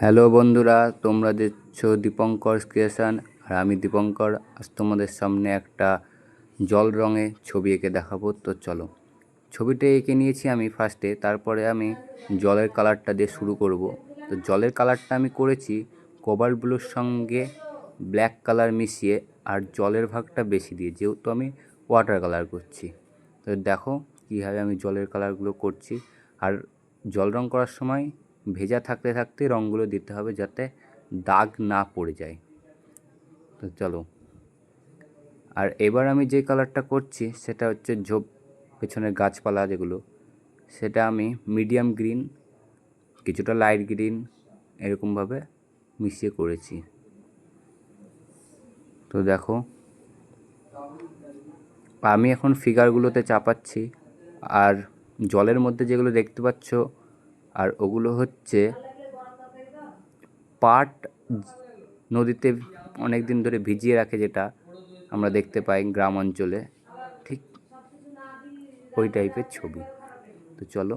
Hello বন্ধুরা, তোমরা দেখছো দীপঙ্কর ক্রিয়েশন। আর আমি দীপঙ্কর। আজ তোমাদের সামনে একটা জল রঙে ছবি এঁকে দেখাবো। তো চলো, ছবিটা এঁকে নিয়েছি আমি ফার্স্টে, তারপরে আমি জলের কালারটা দিয়ে শুরু করব। তো জলের কালারটা আমি করেছি কোবাল্ট ব্লুর সঙ্গে ব্ল্যাক কালার মিশিয়ে, আর জলের ভাগটা বেশি দিয়ে, যেহেতু আমি ওয়াটার কালার করছি। তো দেখো কীভাবে আমি জলের কালারগুলো করছি। আর জল রঙ করার সময় ভেজা থাকতে থাকতে রঙগুলো দিতে হবে, যাতে দাগ না পড়ে যায়। তো চলো, আর এবার আমি যে কালারটা করছি সেটা হচ্ছে ঝোপ পেছনের গাছপালা যেগুলো, সেটা আমি মিডিয়াম গ্রিন, কিছুটা লাইট গ্রিন, এরকমভাবে মিশিয়ে করেছি। তো দেখো, আমি এখন ফিগারগুলোতে চাপাচ্ছি। আর জলের মধ্যে যেগুলো দেখতে পাচ্ছ, আর ওগুলো হচ্ছে পাট নদীতে অনেক দিন ধরে ভিজিয়ে রাখে, যেটা আমরা দেখতে পাই গ্রাম অঞ্চলে, ঠিক ওই টাইপের ছবি। তো চলো,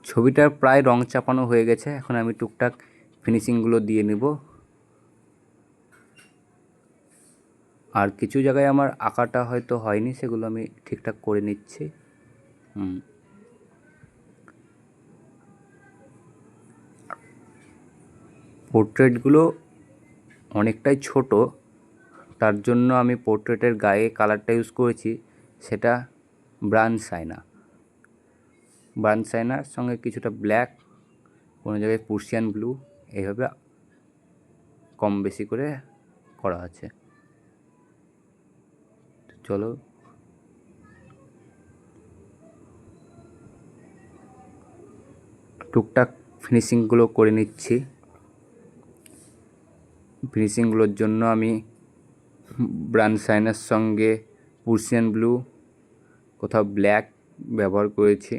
ছবিটার প্রায় রং চাপানো হয়ে গেছে, এখন আমি টুকটাক ফিনিশিংগুলো দিয়ে নেব। আর কিছু জায়গায় আমার আঁকাটা হয়তো হয়নি, সেগুলো আমি ঠিকঠাক করে নিচ্ছি। পোর্ট্রেটগুলো অনেকটাই ছোট, তার জন্য আমি পোর্ট্রেটের গায়ে কালারটা ইউজ করেছি, সেটা ব্রাউন সাইনার সঙ্গে কিছুটা ব্ল্যাক, কোনো জায়গায় পার্সিয়ান ব্লু, এইভাবে কম বেশি করে করা আছে। চলো, টুকটাক ফিনিশিংগুলো করে নিচ্ছি। ফিনিশিংগুলোর জন্য আমি ব্রাউন সাইনার সঙ্গে পার্সিয়ান ব্লু, কোথাও ব্ল্যাক ব্যবহার করেছি।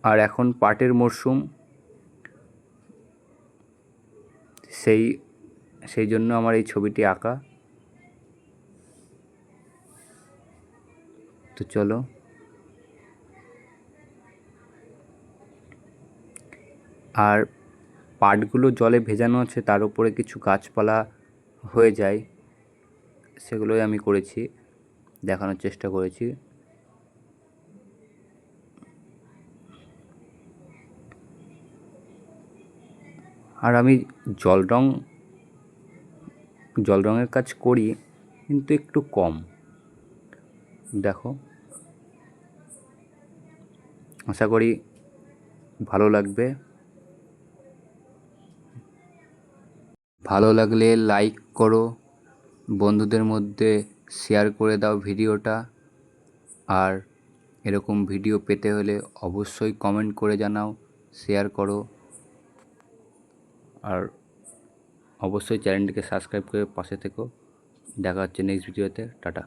আর এখন পাটের মরশুম, সেই জন্য আমার এই ছবিটি আঁকা। তো চলো, আর পাটগুলো জলে ভেজানো আছে, তার উপরে কিছু গাছপালা হয়ে যায়, সেগুলোই আমি করেছি, দেখানোর চেষ্টা করেছি। আর আমি জল রঙের কাজ করি, কিন্তু একটু কম। দেখো, আশা করি ভালো লাগবে। ভালো লাগলে লাইক করো, বন্ধুদের মধ্যে শেয়ার করে দাও ভিডিওটা। আর এরকম ভিডিও পেতে হলে অবশ্যই কমেন্ট করে জানাও, শেয়ার করো। আর অবশ্যই চ্যানেলটিকে সাবস্ক্রাইব করে পাশে থেকো। দেখা হচ্ছে নেক্সট ভিডিওতে। টাটা।